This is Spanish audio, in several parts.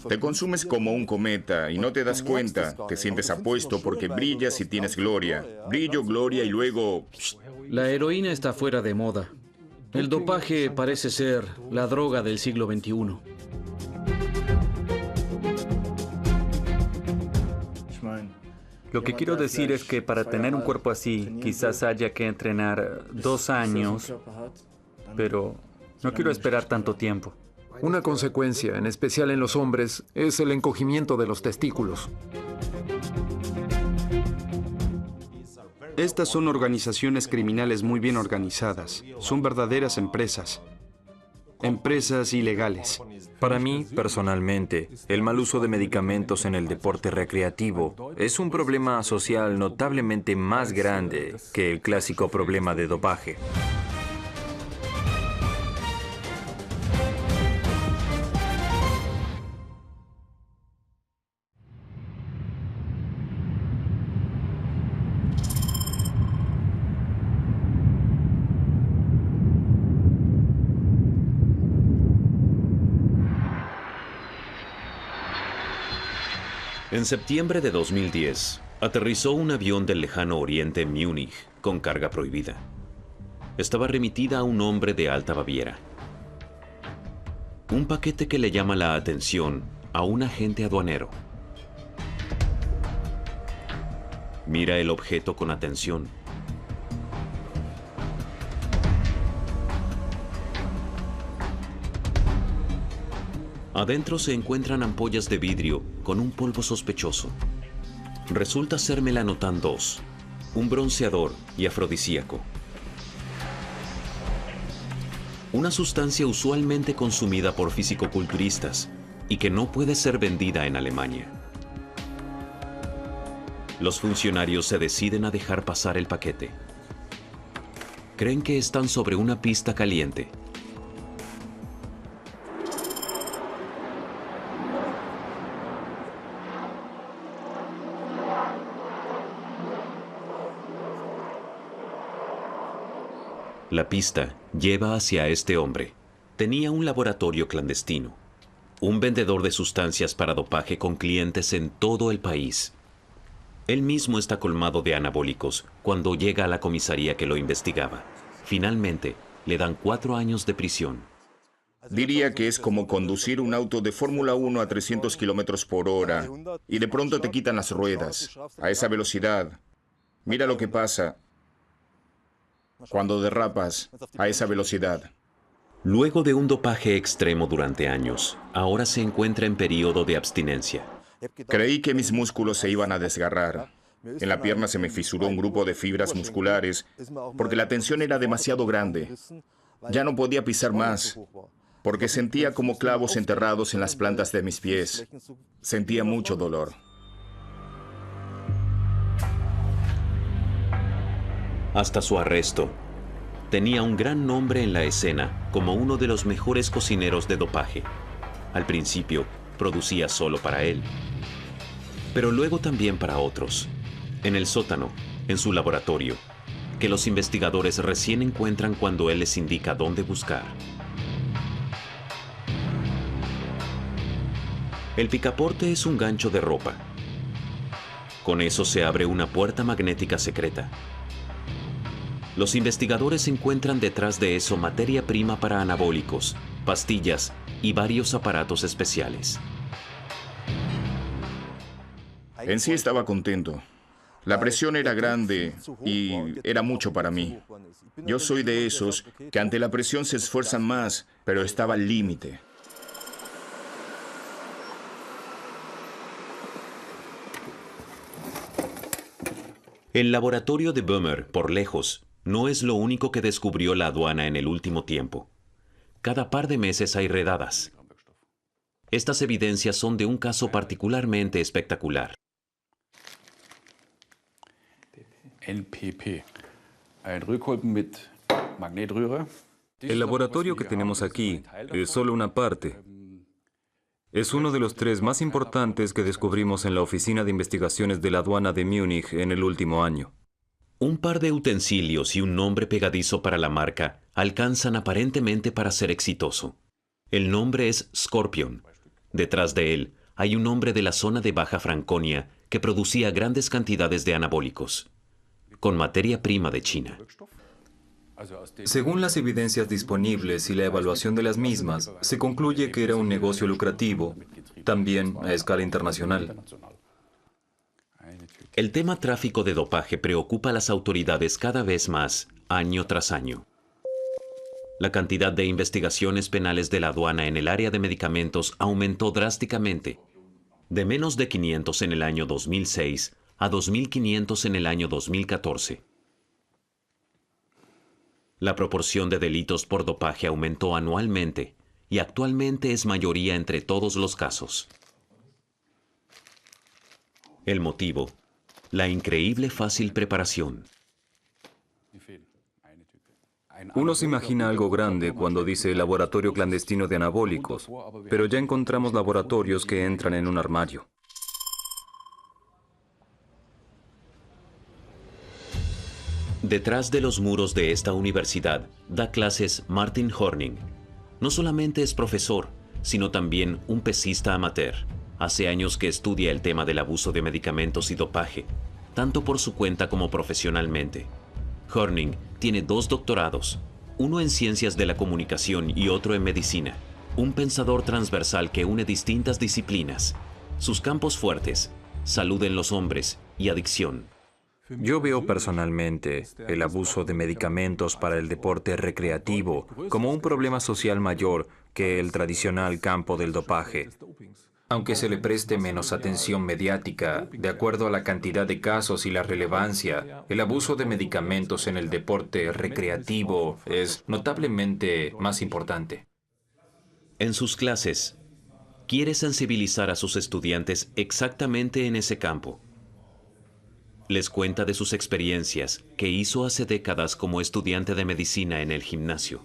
Te consumes como un cometa y no te das cuenta. Te sientes apuesto porque brillas y tienes gloria. Brillo, gloria y luego... La heroína está fuera de moda. El dopaje parece ser la droga del siglo XXI. Lo que quiero decir es que para tener un cuerpo así, quizás haya que entrenar 2 años, pero no quiero esperar tanto tiempo. Una consecuencia, en especial en los hombres, es el encogimiento de los testículos. Estas son organizaciones criminales muy bien organizadas. Son verdaderas empresas. Empresas ilegales. Para mí, personalmente, el mal uso de medicamentos en el deporte recreativo es un problema social notablemente más grande que el clásico problema de dopaje. En septiembre de 2010, aterrizó un avión del lejano oriente en Múnich con carga prohibida. Estaba remitida a un hombre de Alta Baviera. Un paquete que le llama la atención a un agente aduanero. Mira el objeto con atención. Adentro se encuentran ampollas de vidrio con un polvo sospechoso. Resulta ser melanotan 2, un bronceador y afrodisíaco. Una sustancia usualmente consumida por fisicoculturistas y que no puede ser vendida en Alemania. Los funcionarios se deciden a dejar pasar el paquete. Creen que están sobre una pista caliente. La pista lleva hacia este hombre. Tenía un laboratorio clandestino, un vendedor de sustancias para dopaje con clientes en todo el país. Él mismo está colmado de anabólicos cuando llega a la comisaría que lo investigaba. Finalmente, le dan 4 años de prisión. Diría que es como conducir un auto de Fórmula 1 a 300 kilómetros por hora y de pronto te quitan las ruedas a esa velocidad. Mira lo que pasa cuando derrapas a esa velocidad. Luego de un dopaje extremo durante años, ahora se encuentra en periodo de abstinencia. Creí que mis músculos se iban a desgarrar. En la pierna se me fisuró un grupo de fibras musculares porque la tensión era demasiado grande. Ya no podía pisar más porque sentía como clavos enterrados en las plantas de mis pies. Sentía mucho dolor. Hasta su arresto, tenía un gran nombre en la escena como uno de los mejores cocineros de dopaje. Al principio, producía solo para él, pero luego también para otros. En el sótano, en su laboratorio, que los investigadores recién encuentran cuando él les indica dónde buscar. El picaporte es un gancho de ropa. Con eso se abre una puerta magnética secreta. Los investigadores encuentran detrás de eso materia prima para anabólicos, pastillas y varios aparatos especiales. En sí estaba contento. La presión era grande y era mucho para mí. Yo soy de esos que ante la presión se esfuerzan más, pero estaba al límite. El laboratorio de Böhmer, por lejos, no es lo único que descubrió la aduana en el último tiempo. Cada par de meses hay redadas. Estas evidencias son de un caso particularmente espectacular. NPP. Ein Rückholben mit Magnetröhre. El laboratorio que tenemos aquí es solo una parte. Es uno de los 3 más importantes que descubrimos en la Oficina de Investigaciones de la Aduana de Múnich en el último año. Un par de utensilios y un nombre pegadizo para la marca alcanzan aparentemente para ser exitoso. El nombre es Scorpion, Detrás de él hay un hombre de la zona de Baja Franconia que producía grandes cantidades de anabólicos, con materia prima de China. Según las evidencias disponibles y la evaluación de las mismas, se concluye que era un negocio lucrativo, también a escala internacional. El tema tráfico de dopaje preocupa a las autoridades cada vez más, año tras año. La cantidad de investigaciones penales de la aduana en el área de medicamentos aumentó drásticamente, de menos de 500 en el año 2006 a 2.500 en el año 2014. La proporción de delitos por dopaje aumentó anualmente y actualmente es mayoría entre todos los casos. El motivo: la increíble fácil preparación. Uno se imagina algo grande cuando dice laboratorio clandestino de anabólicos, pero ya encontramos laboratorios que entran en un armario. Detrás de los muros de esta universidad da clases Martin Horning. No solamente es profesor, sino también un pesista amateur. Hace años que estudia el tema del abuso de medicamentos y dopaje, tanto por su cuenta como profesionalmente. Horning tiene 2 doctorados, uno en ciencias de la comunicación y otro en medicina. Un pensador transversal que une distintas disciplinas. Sus campos fuertes: salud en los hombres y adicción. Yo veo personalmente el abuso de medicamentos para el deporte recreativo como un problema social mayor que el tradicional campo del dopaje. Aunque se le preste menos atención mediática, de acuerdo a la cantidad de casos y la relevancia, el abuso de medicamentos en el deporte recreativo es notablemente más importante. En sus clases, quiere sensibilizar a sus estudiantes exactamente en ese campo. Les cuenta de sus experiencias que hizo hace décadas como estudiante de medicina en el gimnasio.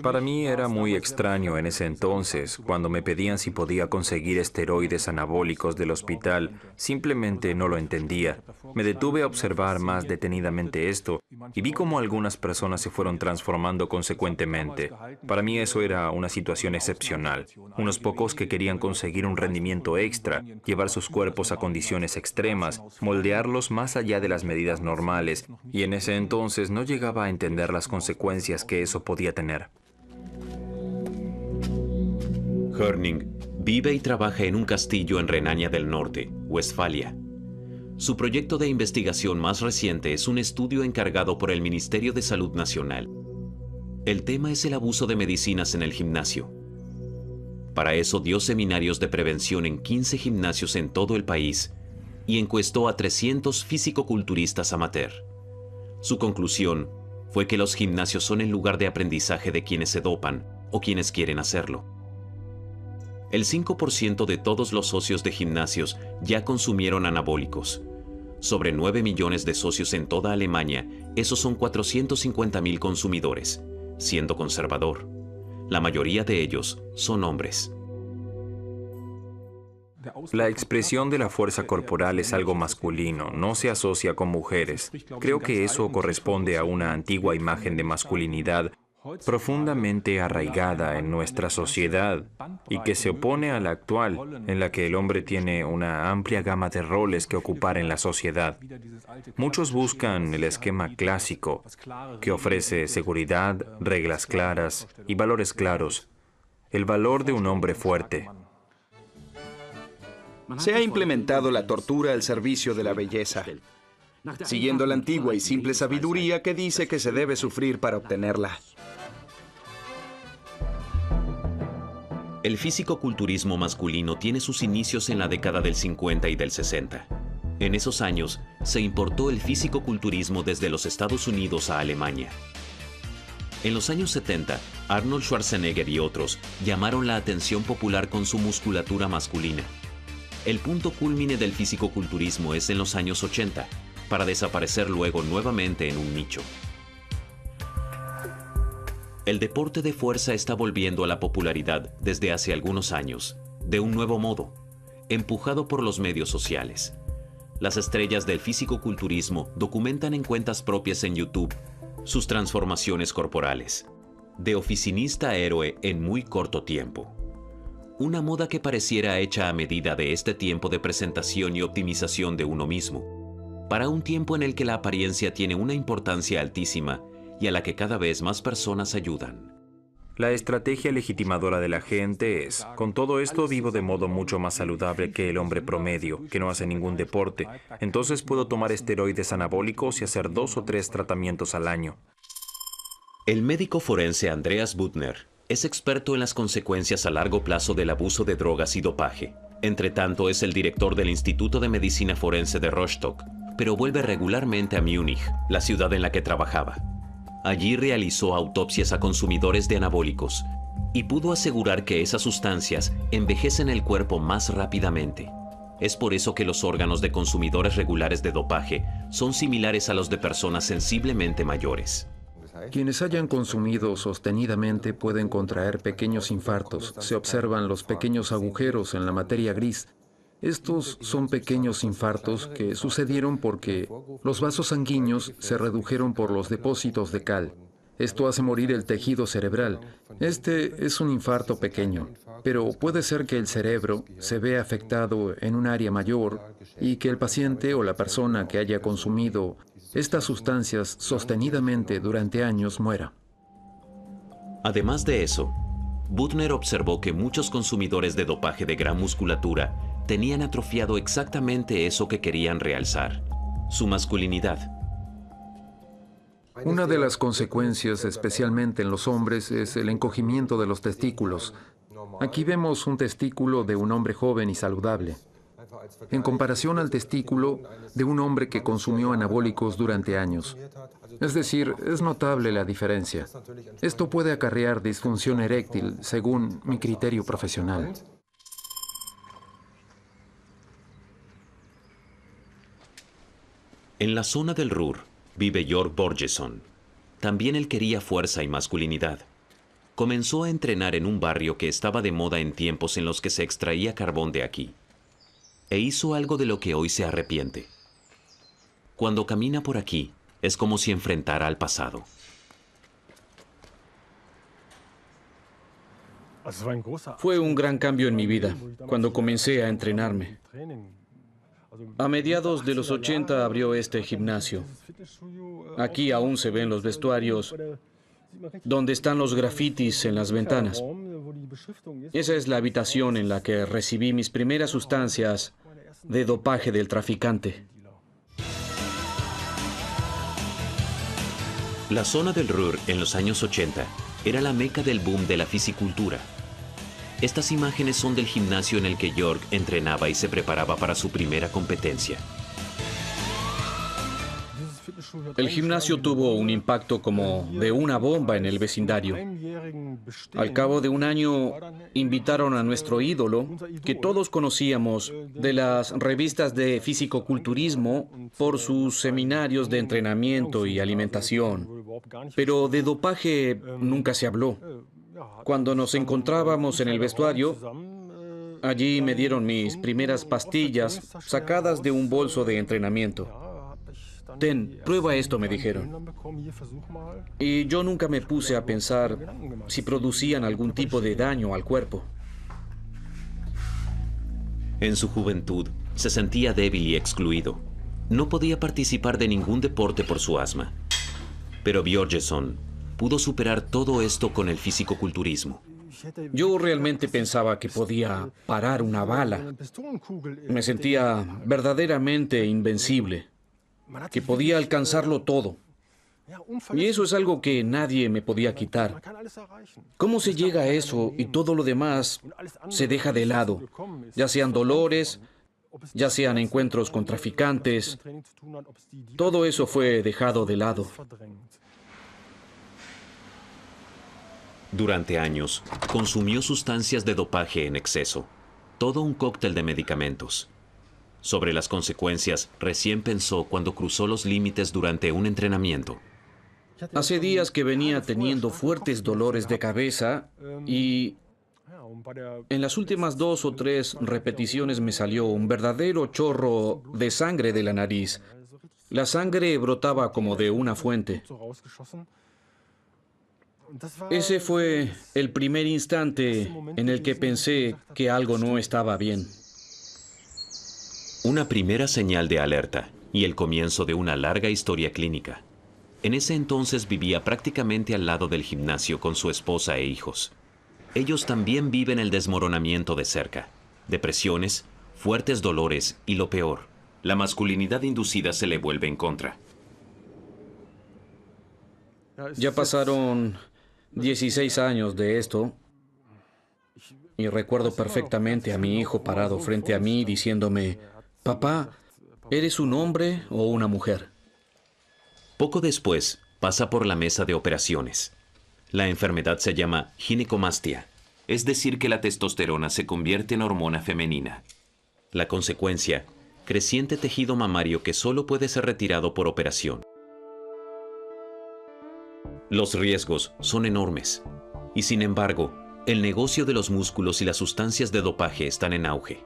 Para mí era muy extraño en ese entonces, cuando me pedían si podía conseguir esteroides anabólicos del hospital. Simplemente no lo entendía. Me detuve a observar más detenidamente esto y vi cómo algunas personas se fueron transformando consecuentemente. Para mí eso era una situación excepcional. Unos pocos que querían conseguir un rendimiento extra, llevar sus cuerpos a condiciones extremas, moldearlos más allá de las medidas normales, y en ese entonces no llegaba a entender las consecuencias que eso podía tener. Horning vive y trabaja en un castillo en Renania del Norte, Westfalia. Su proyecto de investigación más reciente es un estudio encargado por el Ministerio de Salud Nacional. El tema es el abuso de medicinas en el gimnasio. Para eso dio seminarios de prevención en 15 gimnasios en todo el país y encuestó a 300 físico-culturistas amateur. Su conclusión fue que los gimnasios son el lugar de aprendizaje de quienes se dopan o quienes quieren hacerlo. El 5% de todos los socios de gimnasios ya consumieron anabólicos. Sobre 9 millones de socios en toda Alemania, esos son 450.000 consumidores, siendo conservador. La mayoría de ellos son hombres. La expresión de la fuerza corporal es algo masculino, no se asocia con mujeres. Creo que eso corresponde a una antigua imagen de masculinidad profundamente arraigada en nuestra sociedad y que se opone a la actual, en la que el hombre tiene una amplia gama de roles que ocupar en la sociedad. Muchos buscan el esquema clásico, que ofrece seguridad, reglas claras y valores claros. El valor de un hombre fuerte. Se ha implementado la tortura al servicio de la belleza, siguiendo la antigua y simple sabiduría que dice que se debe sufrir para obtenerla. El físico-culturismo masculino tiene sus inicios en la década del 50 y del 60. En esos años, se importó el físico-culturismo desde los Estados Unidos a Alemania. En los años 70, Arnold Schwarzenegger y otros llamaron la atención popular con su musculatura masculina. El punto cúlmine del físico-culturismo es en los años 80, para desaparecer luego nuevamente en un nicho. El deporte de fuerza está volviendo a la popularidad desde hace algunos años, de un nuevo modo, empujado por los medios sociales. Las estrellas del físico-culturismo documentan en cuentas propias en YouTube sus transformaciones corporales. de oficinista a héroe en muy corto tiempo. Una moda que pareciera hecha a medida de este tiempo de presentación y optimización de uno mismo, para un tiempo en el que la apariencia tiene una importancia altísima y a la que cada vez más personas ayudan. La estrategia legitimadora de la gente es: con todo esto vivo de modo mucho más saludable que el hombre promedio, que no hace ningún deporte, entonces puedo tomar esteroides anabólicos y hacer 2 o 3 tratamientos al año. El médico forense Andreas Büttner es experto en las consecuencias a largo plazo del abuso de drogas y dopaje. Entre tanto, es el director del Instituto de Medicina Forense de Rostock, pero vuelve regularmente a Múnich, la ciudad en la que trabajaba. Allí realizó autopsias a consumidores de anabólicos y pudo asegurar que esas sustancias envejecen el cuerpo más rápidamente. Es por eso que los órganos de consumidores regulares de dopaje son similares a los de personas sensiblemente mayores. Quienes hayan consumido sostenidamente pueden contraer pequeños infartos. Se observan los pequeños agujeros en la materia gris. Estos son pequeños infartos que sucedieron porque los vasos sanguíneos se redujeron por los depósitos de cal. Esto hace morir el tejido cerebral. Este es un infarto pequeño, pero puede ser que el cerebro se vea afectado en un área mayor y que el paciente o la persona que haya consumido estas sustancias sostenidamente durante años muera. Además de eso, Büttner observó que muchos consumidores de dopaje de gran musculatura tenían atrofiado exactamente eso que querían realzar: su masculinidad. Una de las consecuencias, especialmente en los hombres, es el encogimiento de los testículos. Aquí vemos un testículo de un hombre joven y saludable, en comparación al testículo de un hombre que consumió anabólicos durante años. Es decir, es notable la diferencia. Esto puede acarrear disfunción eréctil, según mi criterio profesional. En la zona del Ruhr vive Jörg Borgesson. También él quería fuerza y masculinidad. Comenzó a entrenar en un barrio que estaba de moda en tiempos en los que se extraía carbón de aquí. E hizo algo de lo que hoy se arrepiente. Cuando camina por aquí, es como si enfrentara al pasado. Fue un gran cambio en mi vida cuando comencé a entrenarme. A mediados de los 80 abrió este gimnasio. Aquí aún se ven los vestuarios donde están los grafitis en las ventanas. Esa es la habitación en la que recibí mis primeras sustancias de dopaje del traficante. La zona del Ruhr en los años 80 era la meca del boom de la fisicultura. Estas imágenes son del gimnasio en el que Jörg entrenaba y se preparaba para su primera competencia. El gimnasio tuvo un impacto como de una bomba en el vecindario. Al cabo de un año, invitaron a nuestro ídolo, que todos conocíamos de las revistas de fisicoculturismo por sus seminarios de entrenamiento y alimentación. Pero de dopaje nunca se habló. Cuando nos encontrábamos en el vestuario, allí me dieron mis primeras pastillas sacadas de un bolso de entrenamiento. Ten, prueba esto, me dijeron. Y yo nunca me puse a pensar si producían algún tipo de daño al cuerpo. En su juventud, se sentía débil y excluido. No podía participar de ningún deporte por su asma. Pero Borgesson pudo superar todo esto con el fisicoculturismo. Yo realmente pensaba que podía parar una bala. Me sentía verdaderamente invencible, que podía alcanzarlo todo. Y eso es algo que nadie me podía quitar. ¿Cómo se llega a eso y todo lo demás se deja de lado? Ya sean dolores, ya sean encuentros con traficantes, todo eso fue dejado de lado. Durante años, consumió sustancias de dopaje en exceso, todo un cóctel de medicamentos. Sobre las consecuencias, recién pensó cuando cruzó los límites durante un entrenamiento. Hace días que venía teniendo fuertes dolores de cabeza y en las últimas 2 o 3 repeticiones me salió un verdadero chorro de sangre de la nariz. La sangre brotaba como de una fuente. Ese fue el primer instante en el que pensé que algo no estaba bien. Una primera señal de alerta y el comienzo de una larga historia clínica. En ese entonces vivía prácticamente al lado del gimnasio con su esposa e hijos. Ellos también viven el desmoronamiento de cerca. Depresiones, fuertes dolores y lo peor, la masculinidad inducida se le vuelve en contra. Ya pasaron 16 años de esto y recuerdo perfectamente a mi hijo parado frente a mí diciéndome: «Papá, ¿eres un hombre o una mujer?». Poco después, pasa por la mesa de operaciones. La enfermedad se llama ginecomastia, es decir que la testosterona se convierte en hormona femenina. La consecuencia, creciente tejido mamario que solo puede ser retirado por operación. Los riesgos son enormes, y sin embargo, el negocio de los músculos y las sustancias de dopaje están en auge.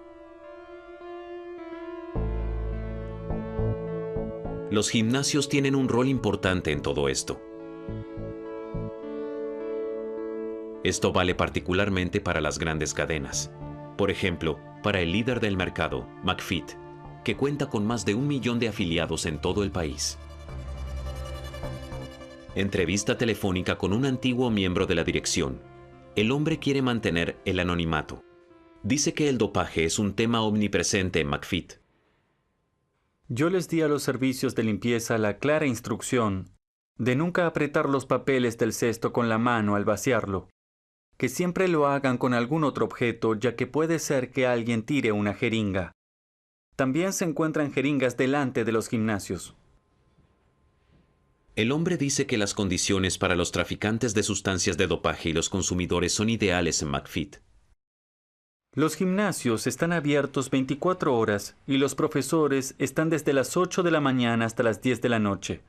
Los gimnasios tienen un rol importante en todo esto. Esto vale particularmente para las grandes cadenas. Por ejemplo, para el líder del mercado, McFit, que cuenta con más de 1 millón de afiliados en todo el país. Entrevista telefónica con un antiguo miembro de la dirección. El hombre quiere mantener el anonimato. Dice que el dopaje es un tema omnipresente en McFit. Yo les di a los servicios de limpieza la clara instrucción de nunca apretar los papeles del cesto con la mano al vaciarlo, que siempre lo hagan con algún otro objeto, ya que puede ser que alguien tire una jeringa. También se encuentran jeringas delante de los gimnasios. El hombre dice que las condiciones para los traficantes de sustancias de dopaje y los consumidores son ideales en McFit. Los gimnasios están abiertos 24 horas y los profesores están desde las 8 de la mañana hasta las 10 de la noche.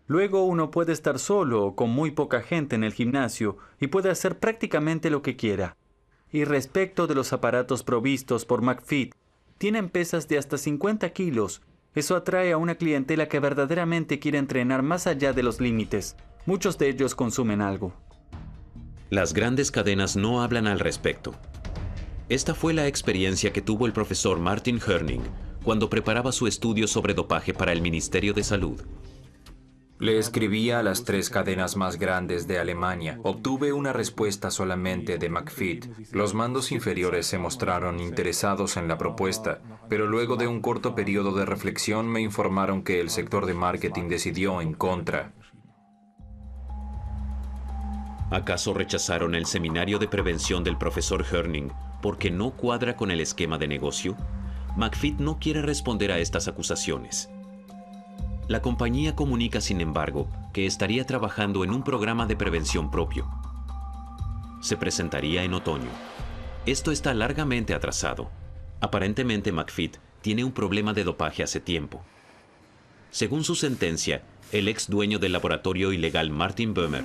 Luego uno puede estar solo o con muy poca gente en el gimnasio y puede hacer prácticamente lo que quiera. Y respecto de los aparatos provistos por McFit, tienen pesas de hasta 50 kilos. Eso atrae a una clientela que verdaderamente quiere entrenar más allá de los límites. Muchos de ellos consumen algo. Las grandes cadenas no hablan al respecto. Esta fue la experiencia que tuvo el profesor Martin Herning cuando preparaba su estudio sobre dopaje para el Ministerio de Salud. Le escribí a las 3 cadenas más grandes de Alemania. Obtuve una respuesta solamente de McFit. Los mandos inferiores se mostraron interesados en la propuesta, pero luego de un corto periodo de reflexión me informaron que el sector de marketing decidió en contra. ¿Acaso rechazaron el seminario de prevención del profesor Herning porque no cuadra con el esquema de negocio? McFit no quiere responder a estas acusaciones. La compañía comunica, sin embargo, que estaría trabajando en un programa de prevención propio. Se presentaría en otoño. Esto está largamente atrasado. Aparentemente McFit tiene un problema de dopaje hace tiempo. Según su sentencia, el ex dueño del laboratorio ilegal Martin Böhmer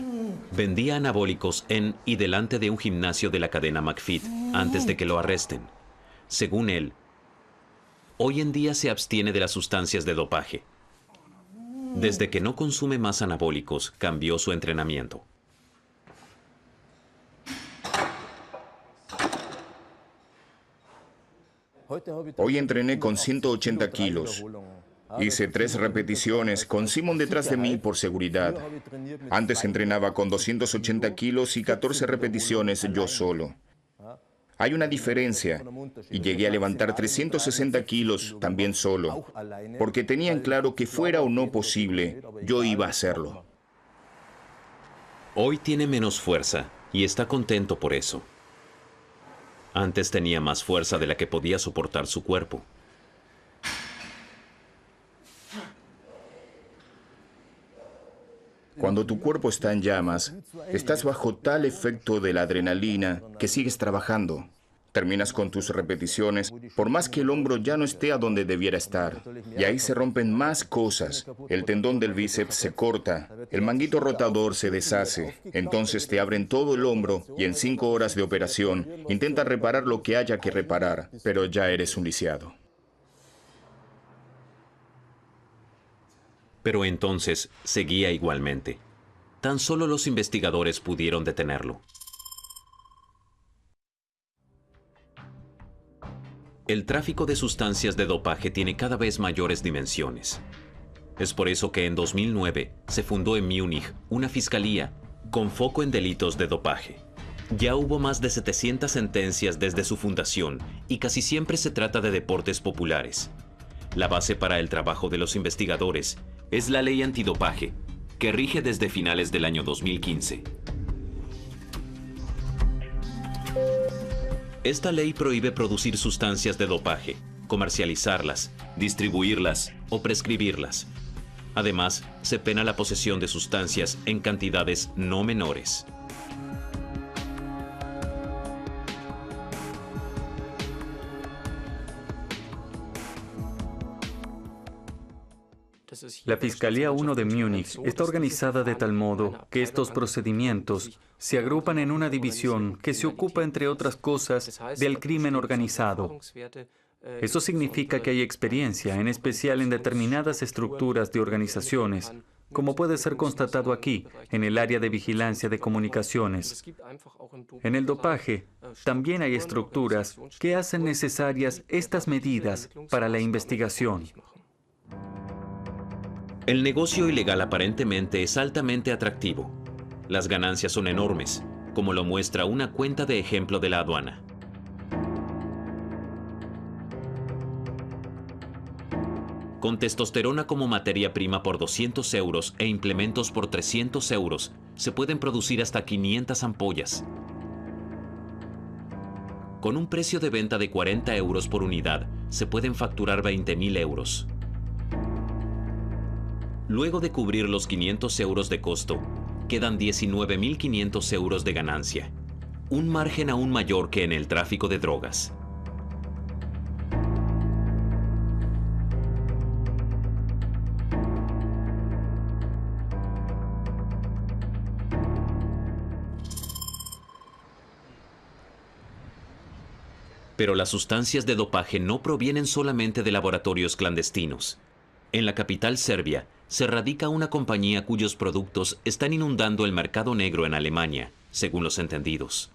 vendía anabólicos en y delante de un gimnasio de la cadena McFit antes de que lo arresten. Según él, hoy en día se abstiene de las sustancias de dopaje. Desde que no consume más anabólicos, cambió su entrenamiento. Hoy entrené con 180 kilos. Hice 3 repeticiones con Simon detrás de mí por seguridad. Antes entrenaba con 280 kilos y 14 repeticiones yo solo. Hay una diferencia, y llegué a levantar 360 kilos también solo, porque tenían claro que fuera o no posible, yo iba a hacerlo. Hoy tiene menos fuerza y está contento por eso. Antes tenía más fuerza de la que podía soportar su cuerpo. Cuando tu cuerpo está en llamas, estás bajo tal efecto de la adrenalina que sigues trabajando. Terminas con tus repeticiones, por más que el hombro ya no esté a donde debiera estar. Y ahí se rompen más cosas. El tendón del bíceps se corta, el manguito rotador se deshace. Entonces te abren todo el hombro y en 5 horas de operación intentas reparar lo que haya que reparar, pero ya eres un lisiado. Pero entonces seguía igualmente. Tan solo los investigadores pudieron detenerlo. El tráfico de sustancias de dopaje tiene cada vez mayores dimensiones. Es por eso que en 2009 se fundó en Múnich una fiscalía con foco en delitos de dopaje. Ya hubo más de 700 sentencias desde su fundación y casi siempre se trata de deportes populares. La base para el trabajo de los investigadores es la ley antidopaje, que rige desde finales del año 2015. Esta ley prohíbe producir sustancias de dopaje, comercializarlas, distribuirlas o prescribirlas. Además, se pena la posesión de sustancias en cantidades no menores. La Fiscalía 1 de Múnich está organizada de tal modo que estos procedimientos se agrupan en una división que se ocupa, entre otras cosas, del crimen organizado. Eso significa que hay experiencia, en especial en determinadas estructuras de organizaciones, como puede ser constatado aquí, en el área de vigilancia de comunicaciones. En el dopaje, también hay estructuras que hacen necesarias estas medidas para la investigación. El negocio ilegal aparentemente es altamente atractivo. Las ganancias son enormes, como lo muestra una cuenta de ejemplo de la aduana. Con testosterona como materia prima por 200 euros e implementos por 300 euros, se pueden producir hasta 500 ampollas. Con un precio de venta de 40 euros por unidad, se pueden facturar 20.000 euros. Luego de cubrir los 500 euros de costo, quedan 19.500 euros de ganancia, un margen aún mayor que en el tráfico de drogas. Pero las sustancias de dopaje no provienen solamente de laboratorios clandestinos. En la capital serbia se radica una compañía cuyos productos están inundando el mercado negro en Alemania, según los entendidos.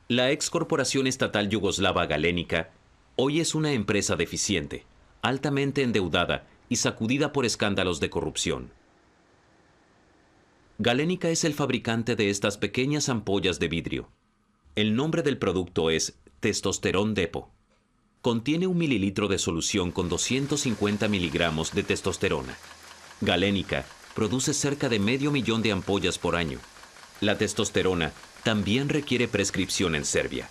La ex corporación estatal yugoslava Galenica hoy es una empresa deficiente, altamente endeudada y sacudida por escándalos de corrupción. Galenica es el fabricante de estas pequeñas ampollas de vidrio. El nombre del producto es Testosterone Depo. Contiene 1 mililitro de solución con 250 miligramos de testosterona. Galenica produce cerca de 500.000 de ampollas por año. La testosterona también requiere prescripción en Serbia.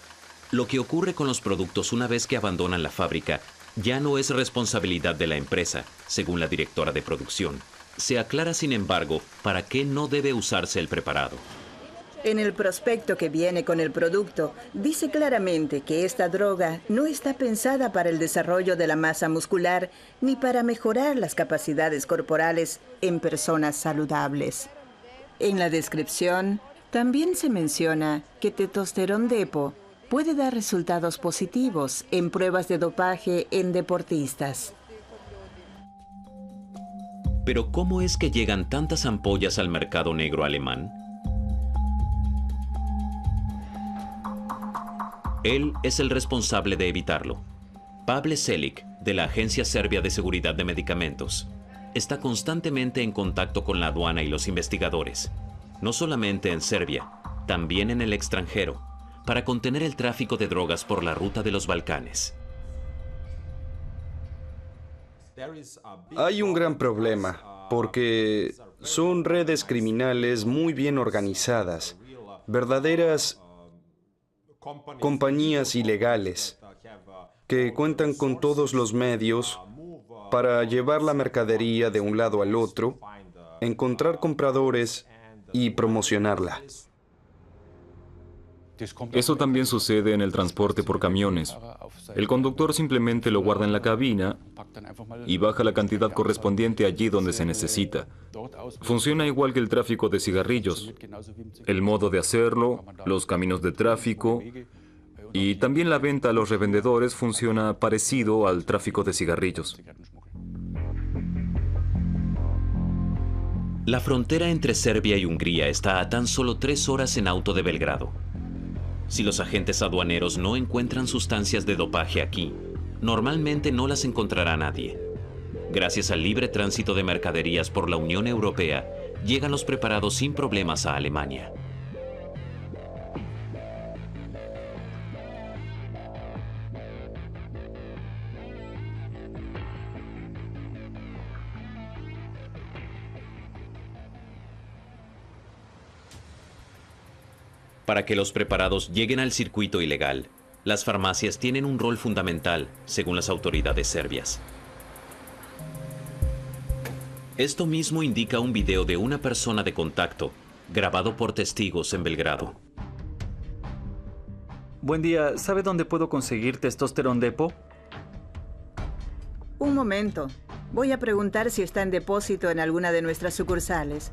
Lo que ocurre con los productos una vez que abandonan la fábrica ya no es responsabilidad de la empresa, según la directora de producción. Se aclara, sin embargo, para qué no debe usarse el preparado. En el prospecto que viene con el producto, dice claramente que esta droga no está pensada para el desarrollo de la masa muscular ni para mejorar las capacidades corporales en personas saludables. En la descripción, también se menciona que Testosterone Depo puede dar resultados positivos en pruebas de dopaje en deportistas. Pero ¿cómo es que llegan tantas ampollas al mercado negro alemán? Él es el responsable de evitarlo. Pavle Selic, de la Agencia Serbia de Seguridad de Medicamentos, está constantemente en contacto con la aduana y los investigadores, no solamente en Serbia, también en el extranjero, para contener el tráfico de drogas por la ruta de los Balcanes. Hay un gran problema, porque son redes criminales muy bien organizadas, verdaderas compañías ilegales que cuentan con todos los medios para llevar la mercadería de un lado al otro, encontrar compradores y promocionarla. Eso también sucede en el transporte por camiones. El conductor simplemente lo guarda en la cabina y baja la cantidad correspondiente allí donde se necesita. Funciona igual que el tráfico de cigarrillos. El modo de hacerlo, los caminos de tráfico y también la venta a los revendedores funciona parecido al tráfico de cigarrillos. La frontera entre Serbia y Hungría está a tan solo 3 horas en auto de Belgrado. Si los agentes aduaneros no encuentran sustancias de dopaje aquí, normalmente no las encontrará nadie. Gracias al libre tránsito de mercaderías por la Unión Europea, llegan los preparados sin problemas a Alemania. Para que los preparados lleguen al circuito ilegal, las farmacias tienen un rol fundamental, según las autoridades serbias. Esto mismo indica un video de una persona de contacto, grabado por testigos en Belgrado. Buen día, ¿sabe dónde puedo conseguir Testosterone Depot? Un momento. Voy a preguntar si está en depósito en alguna de nuestras sucursales.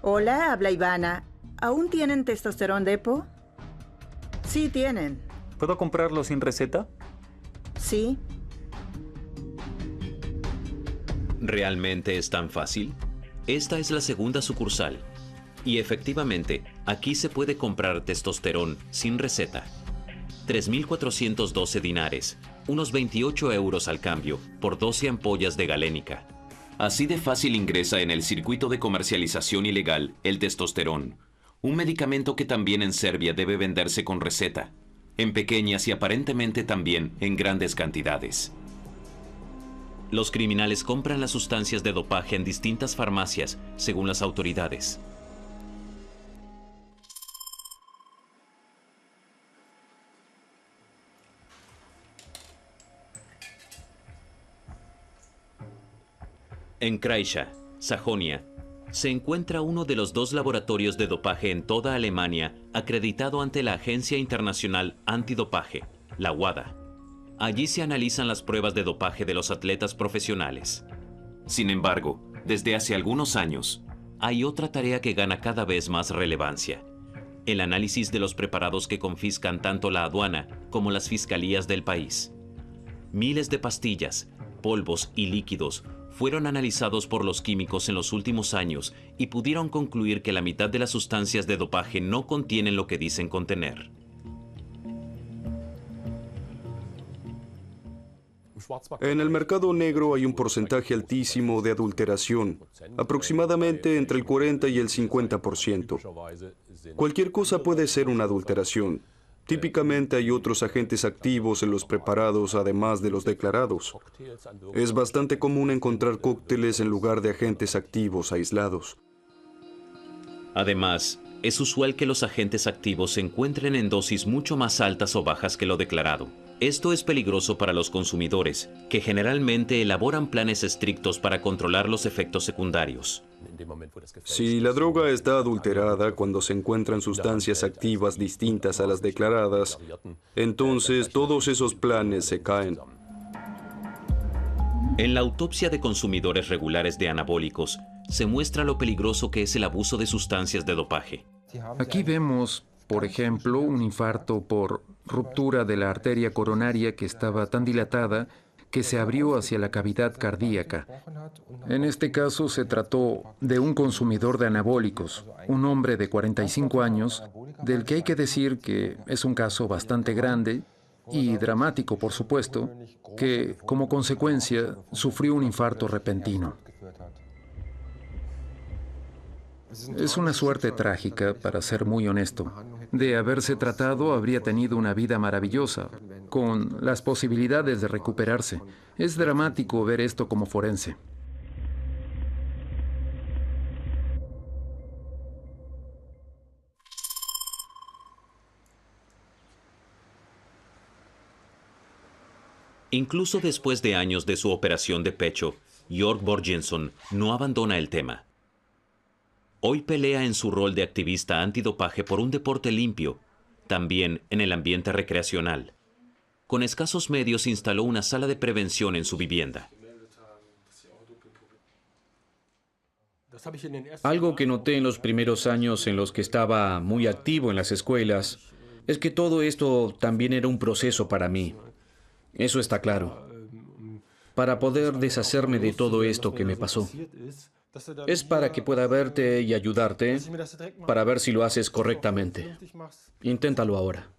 Hola, habla Ivana. ¿Aún tienen Testosterone Depot? Sí, tienen. ¿Puedo comprarlo sin receta? Sí. ¿Realmente es tan fácil? Esta es la segunda sucursal. Y efectivamente, aquí se puede comprar testosterón sin receta. 3.412 dinares, unos 28 euros al cambio, por 12 ampollas de galénica. Así de fácil ingresa en el circuito de comercialización ilegal el testosterón. Un medicamento que también en Serbia debe venderse con receta, en pequeñas y aparentemente también en grandes cantidades. Los criminales compran las sustancias de dopaje en distintas farmacias, según las autoridades. En Kreischa, Sajonia, se encuentra uno de los 2 laboratorios de dopaje en toda Alemania acreditado ante la Agencia Internacional Antidopaje, la WADA. Allí se analizan las pruebas de dopaje de los atletas profesionales. Sin embargo, desde hace algunos años, hay otra tarea que gana cada vez más relevancia: el análisis de los preparados que confiscan tanto la aduana como las fiscalías del país. Miles de pastillas, polvos y líquidos fueron analizados por los químicos en los últimos años y pudieron concluir que la mitad de las sustancias de dopaje no contienen lo que dicen contener. En el mercado negro hay un porcentaje altísimo de adulteración, aproximadamente entre el 40 y el 50%. Cualquier cosa puede ser una adulteración. Típicamente hay otros agentes activos en los preparados además de los declarados. Es bastante común encontrar cócteles en lugar de agentes activos aislados. Además, es usual que los agentes activos se encuentren en dosis mucho más altas o bajas que lo declarado. Esto es peligroso para los consumidores, que generalmente elaboran planes estrictos para controlar los efectos secundarios. Si la droga está adulterada cuando se encuentran sustancias activas distintas a las declaradas, entonces todos esos planes se caen. En la autopsia de consumidores regulares de anabólicos, se muestra lo peligroso que es el abuso de sustancias de dopaje. Aquí vemos, por ejemplo, un infarto por ruptura de la arteria coronaria que estaba tan dilatada que se abrió hacia la cavidad cardíaca. En este caso se trató de un consumidor de anabólicos, un hombre de 45 años, del que hay que decir que es un caso bastante grande y dramático, por supuesto, que como consecuencia sufrió un infarto repentino. Es una suerte trágica, para ser muy honesto. De haberse tratado, habría tenido una vida maravillosa, con las posibilidades de recuperarse. Es dramático ver esto como forense. Incluso después de años de su operación de pecho, Jörg Borgensson no abandona el tema. Hoy pelea en su rol de activista antidopaje por un deporte limpio, también en el ambiente recreacional. Con escasos medios instaló una sala de prevención en su vivienda. Algo que noté en los primeros años en los que estaba muy activo en las escuelas es que todo esto también era un proceso para mí. Eso está claro. Para poder deshacerme de todo esto que me pasó. Es para que pueda verte y ayudarte para ver si lo haces correctamente. Inténtalo ahora.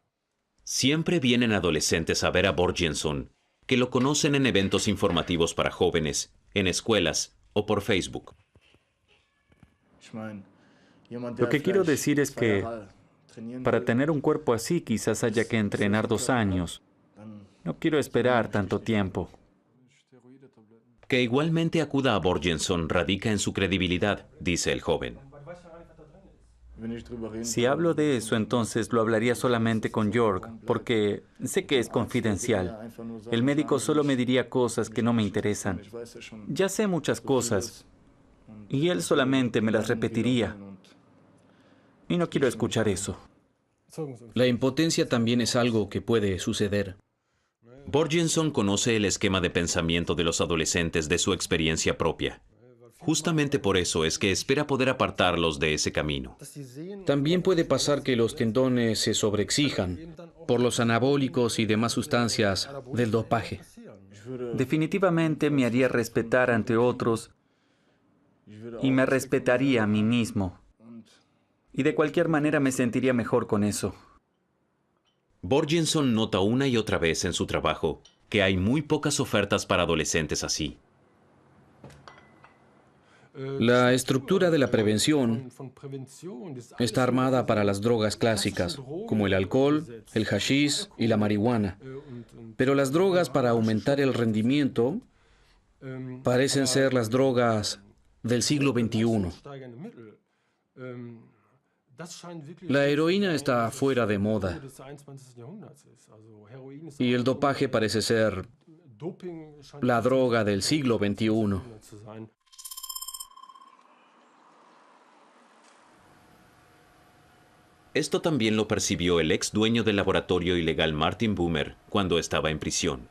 Siempre vienen adolescentes a ver a Borgenson, que lo conocen en eventos informativos para jóvenes, en escuelas o por Facebook. Lo que quiero decir es que para tener un cuerpo así quizás haya que entrenar 2 años. No quiero esperar tanto tiempo. Que igualmente acuda a Borgenson radica en su credibilidad, dice el joven. Si hablo de eso, entonces lo hablaría solamente con Jörg, porque sé que es confidencial. El médico solo me diría cosas que no me interesan. Ya sé muchas cosas, y él solamente me las repetiría. Y no quiero escuchar eso. La impotencia también es algo que puede suceder. Borgenson conoce el esquema de pensamiento de los adolescentes de su experiencia propia. Justamente por eso es que espera poder apartarlos de ese camino. También puede pasar que los tendones se sobreexijan por los anabólicos y demás sustancias del dopaje. Definitivamente me haría respetar ante otros y me respetaría a mí mismo. Y de cualquier manera me sentiría mejor con eso. Borgenson nota una y otra vez en su trabajo que hay muy pocas ofertas para adolescentes así. La estructura de la prevención está armada para las drogas clásicas, como el alcohol, el hashish y la marihuana. Pero las drogas para aumentar el rendimiento parecen ser las drogas del siglo XXI. La heroína está fuera de moda y el dopaje parece ser la droga del siglo XXI. Esto también lo percibió el ex dueño del laboratorio ilegal Martin Bumer cuando estaba en prisión.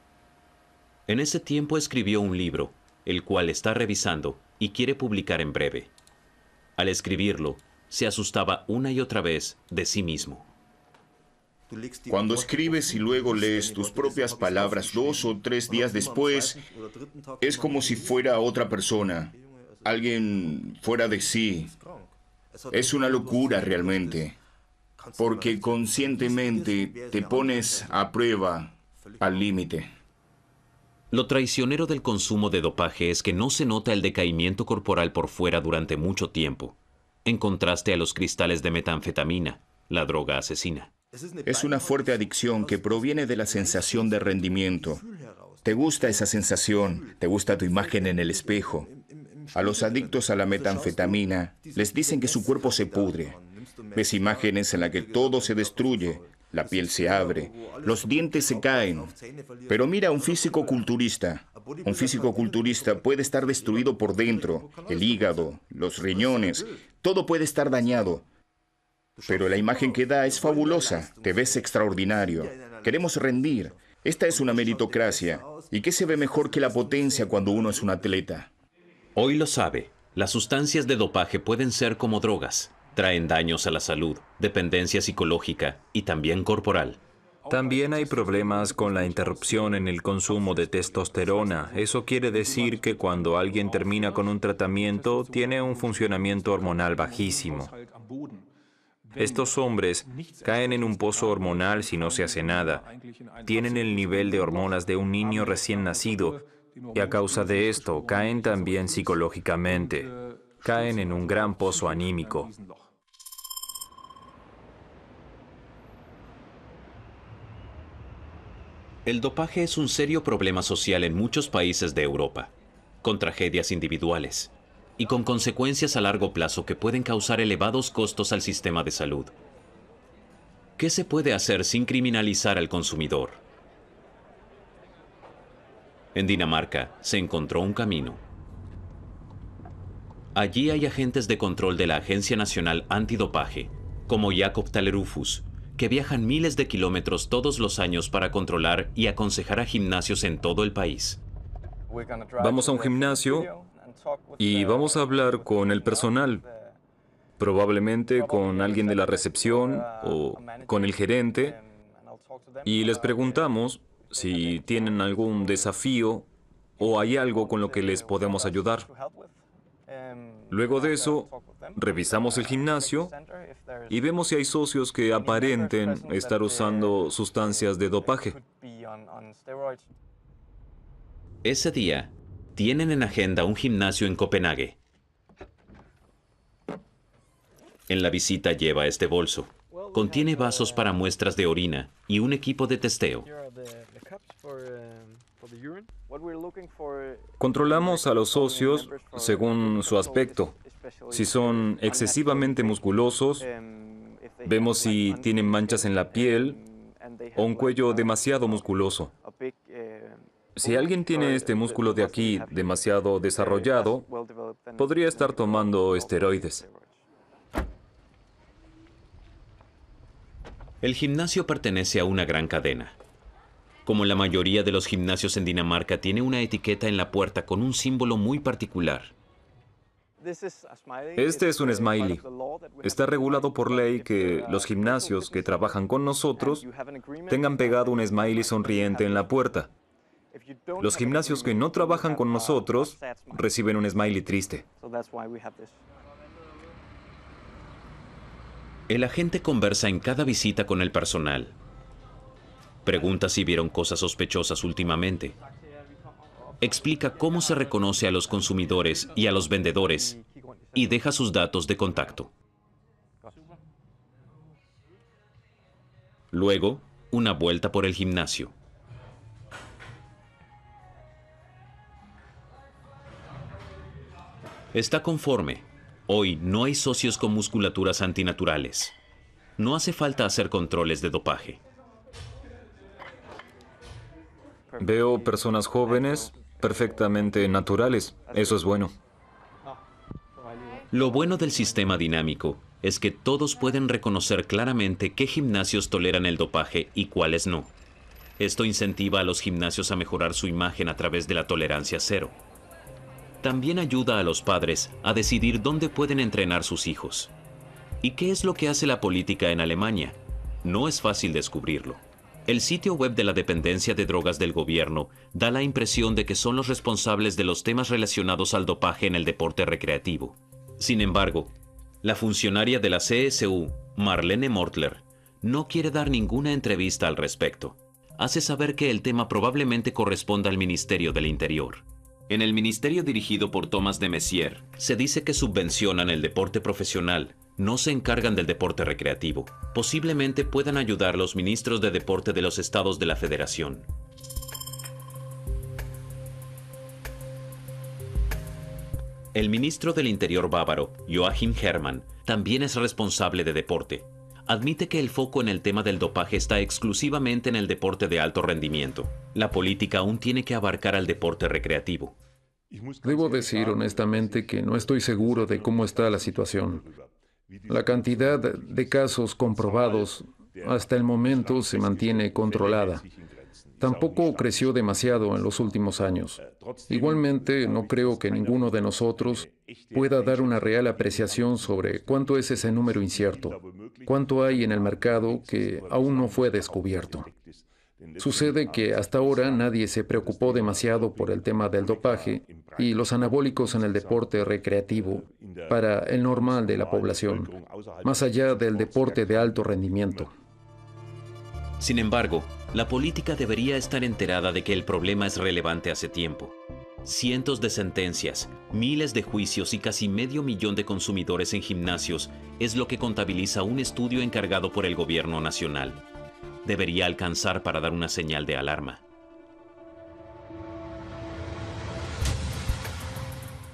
En ese tiempo escribió un libro, el cual está revisando y quiere publicar en breve. Al escribirlo, se asustaba una y otra vez de sí mismo. Cuando escribes y luego lees tus propias palabras 2 o 3 días después, es como si fuera otra persona, alguien fuera de sí. Es una locura realmente, porque conscientemente te pones a prueba, al límite. Lo traicionero del consumo de dopaje es que no se nota el decaimiento corporal por fuera durante mucho tiempo, en contraste a los cristales de metanfetamina, la droga asesina. Es una fuerte adicción que proviene de la sensación de rendimiento. Te gusta esa sensación, te gusta tu imagen en el espejo. A los adictos a la metanfetamina les dicen que su cuerpo se pudre. Ves imágenes en las que todo se destruye, la piel se abre, los dientes se caen. Pero mira a un físico-culturista. Un físico-culturista puede estar destruido por dentro, el hígado, los riñones, todo puede estar dañado. Pero la imagen que da es fabulosa, te ves extraordinario. Queremos rendir. Esta es una meritocracia. ¿Y qué se ve mejor que la potencia cuando uno es un atleta? Hoy lo sabe, las sustancias de dopaje pueden ser como drogas. Traen daños a la salud, dependencia psicológica y también corporal. También hay problemas con la interrupción en el consumo de testosterona. Eso quiere decir que cuando alguien termina con un tratamiento, tiene un funcionamiento hormonal bajísimo. Estos hombres caen en un pozo hormonal si no se hace nada. Tienen el nivel de hormonas de un niño recién nacido y a causa de esto caen también psicológicamente. Caen en un gran pozo anímico. El dopaje es un serio problema social en muchos países de Europa, con tragedias individuales y con consecuencias a largo plazo que pueden causar elevados costos al sistema de salud. ¿Qué se puede hacer sin criminalizar al consumidor? En Dinamarca se encontró un camino. Allí hay agentes de control de la Agencia Nacional Antidopaje, como Jacob Talerufus, que viajan miles de kilómetros todos los años para controlar y aconsejar a gimnasios en todo el país. Vamos a un gimnasio y vamos a hablar con el personal, probablemente con alguien de la recepción o con el gerente, y les preguntamos si tienen algún desafío o hay algo con lo que les podemos ayudar. Luego de eso, revisamos el gimnasio y vemos si hay socios que aparenten estar usando sustancias de dopaje. Ese día, tienen en agenda un gimnasio en Copenhague. En la visita lleva este bolso. Contiene vasos para muestras de orina y un equipo de testeo. Controlamos a los socios según su aspecto. Si son excesivamente musculosos, vemos si tienen manchas en la piel o un cuello demasiado musculoso. Si alguien tiene este músculo de aquí demasiado desarrollado, podría estar tomando esteroides. El gimnasio pertenece a una gran cadena. Como la mayoría de los gimnasios en Dinamarca, tiene una etiqueta en la puerta con un símbolo muy particular. Este es un smiley. Está regulado por ley que los gimnasios que trabajan con nosotros tengan pegado un smiley sonriente en la puerta. Los gimnasios que no trabajan con nosotros reciben un smiley triste. El agente conversa en cada visita con el personal. Pregunta si vieron cosas sospechosas últimamente. Explica cómo se reconoce a los consumidores y a los vendedores y deja sus datos de contacto. Luego, una vuelta por el gimnasio. Está conforme. Hoy no hay socios con musculaturas antinaturales. No hace falta hacer controles de dopaje. Veo personas jóvenes perfectamente naturales. Eso es bueno. Lo bueno del sistema dinámico es que todos pueden reconocer claramente qué gimnasios toleran el dopaje y cuáles no. Esto incentiva a los gimnasios a mejorar su imagen a través de la tolerancia cero. También ayuda a los padres a decidir dónde pueden entrenar sus hijos. ¿Y qué es lo que hace la política en Alemania? No es fácil descubrirlo. El sitio web de la dependencia de drogas del gobierno da la impresión de que son los responsables de los temas relacionados al dopaje en el deporte recreativo. Sin embargo, la funcionaria de la CSU, Marlene Mortler, no quiere dar ninguna entrevista al respecto. Hace saber que el tema probablemente corresponda al Ministerio del Interior. En el ministerio dirigido por Thomas de Maizière, se dice que subvencionan el deporte profesional, no se encargan del deporte recreativo. Posiblemente puedan ayudar los ministros de deporte de los estados de la federación. El ministro del Interior bávaro, Joachim Herrmann, también es responsable de deporte. Admite que el foco en el tema del dopaje está exclusivamente en el deporte de alto rendimiento. La política aún tiene que abarcar al deporte recreativo. Debo decir honestamente que no estoy seguro de cómo está la situación. La cantidad de casos comprobados hasta el momento se mantiene controlada. Tampoco creció demasiado en los últimos años. Igualmente, no creo que ninguno de nosotros pueda dar una real apreciación sobre cuánto es ese número incierto, cuánto hay en el mercado que aún no fue descubierto. Sucede que hasta ahora nadie se preocupó demasiado por el tema del dopaje y los anabólicos en el deporte recreativo para el normal de la población, más allá del deporte de alto rendimiento. Sin embargo, la política debería estar enterada de que el problema es relevante hace tiempo. Cientos de sentencias, miles de juicios y casi 500,000 de consumidores en gimnasios es lo que contabiliza un estudio encargado por el gobierno nacional. Debería alcanzar para dar una señal de alarma.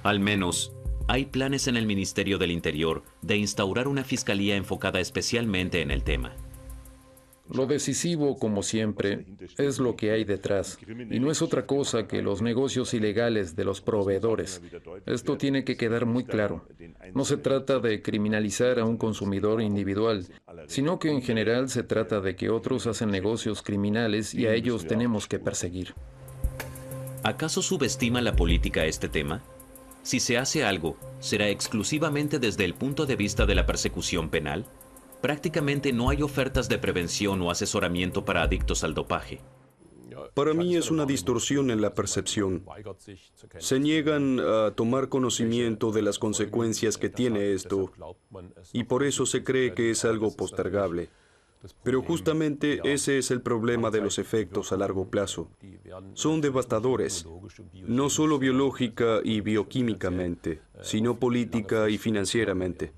Al menos, hay planes en el Ministerio del Interior de instaurar una fiscalía enfocada especialmente en el tema. Lo decisivo, como siempre, es lo que hay detrás, y no es otra cosa que los negocios ilegales de los proveedores. Esto tiene que quedar muy claro. No se trata de criminalizar a un consumidor individual, sino que en general se trata de que otros hacen negocios criminales y a ellos tenemos que perseguir. ¿Acaso subestima la política este tema? Si se hace algo, ¿será exclusivamente desde el punto de vista de la persecución penal? Prácticamente no hay ofertas de prevención o asesoramiento para adictos al dopaje. Para mí es una distorsión en la percepción. Se niegan a tomar conocimiento de las consecuencias que tiene esto y por eso se cree que es algo postergable. Pero justamente ese es el problema de los efectos a largo plazo. Son devastadores, no solo biológica y bioquímicamente, sino política y financieramente.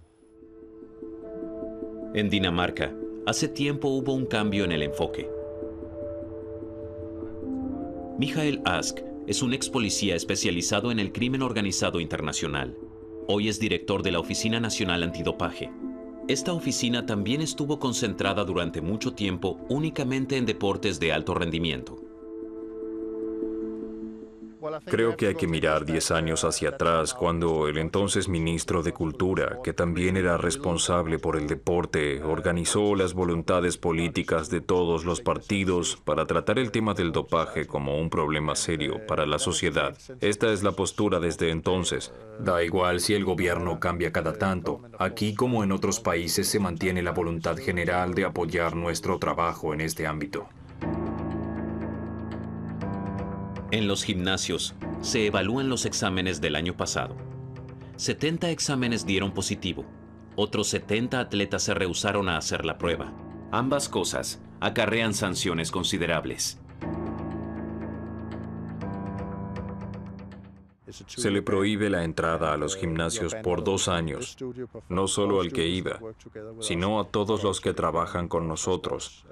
En Dinamarca, hace tiempo hubo un cambio en el enfoque. Michael Ask es un ex policía especializado en el crimen organizado internacional. Hoy es director de la Oficina Nacional Antidopaje. Esta oficina también estuvo concentrada durante mucho tiempo únicamente en deportes de alto rendimiento. Creo que hay que mirar 10 años hacia atrás, cuando el entonces ministro de Cultura, que también era responsable por el deporte, organizó las voluntades políticas de todos los partidos para tratar el tema del dopaje como un problema serio para la sociedad. Esta es la postura desde entonces. Da igual si el gobierno cambia cada tanto. Aquí, como en otros países, se mantiene la voluntad general de apoyar nuestro trabajo en este ámbito. En los gimnasios se evalúan los exámenes del año pasado. 70 exámenes dieron positivo. Otros 70 atletas se rehusaron a hacer la prueba. Ambas cosas acarrean sanciones considerables. Se le prohíbe la entrada a los gimnasios por 2 años, no solo al que iba, sino a todos los que trabajan con nosotros,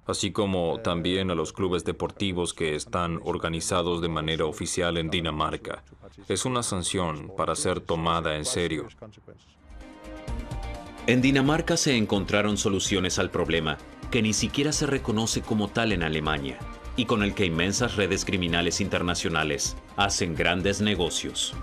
así como también a los clubes deportivos que están organizados de manera oficial en Dinamarca. Es una sanción para ser tomada en serio. En Dinamarca se encontraron soluciones al problema que ni siquiera se reconoce como tal en Alemania, y con el que inmensas redes criminales internacionales hacen grandes negocios.